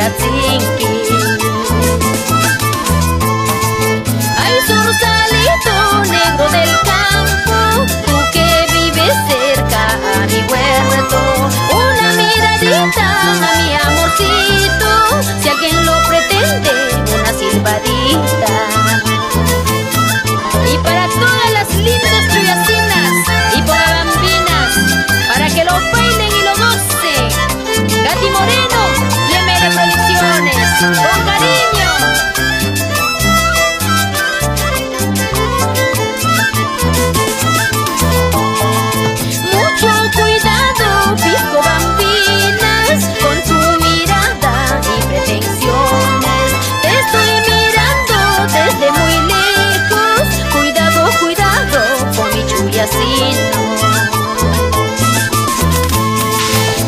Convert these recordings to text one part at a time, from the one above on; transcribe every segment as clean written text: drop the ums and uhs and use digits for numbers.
Atzinki. Ay, zorsalito negro del campo, tú que vives cerca a mi huerto, una miradita a mi amorcito, si alguien lo pretende, una silbadita. Y para todas las lindas chuyasinas y porabambinas, para que lo bailen y lo gocen, Gati Moreno y ML Producciones, con cariño. Mucho cuidado, pisco bambinas, con tu mirada y pretensiones. Te estoy mirando desde muy lejos, cuidado, cuidado con mi chuyasino.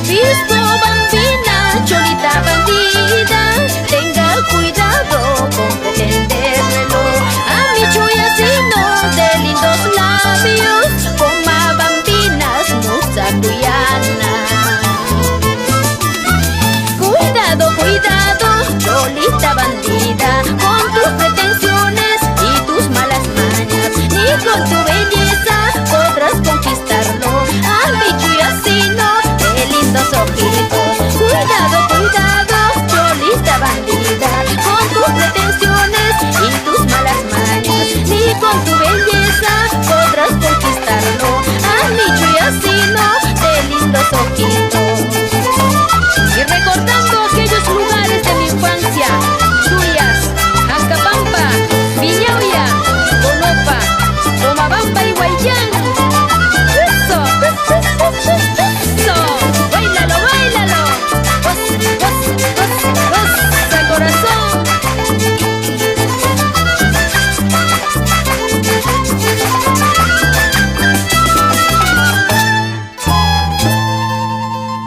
Pisco bambina, cholita bandida, tenga cuidado con pretenderlo. A mi chuyasino de lindos labios, coma bambinas, musa cuyana. Cuidado, cuidado, cholita bandida, con tus pretensiones y tus malas mañas, ni con tu belleza podrás conquistarlo. A mi chuyasino de lindos ojitos, cuidado, cuidado, cholita bandida, con tus pretensiones y tus malas mañas, ni con tu belleza podrás conquistarlo. A mi chuyasino de lindos ojitos.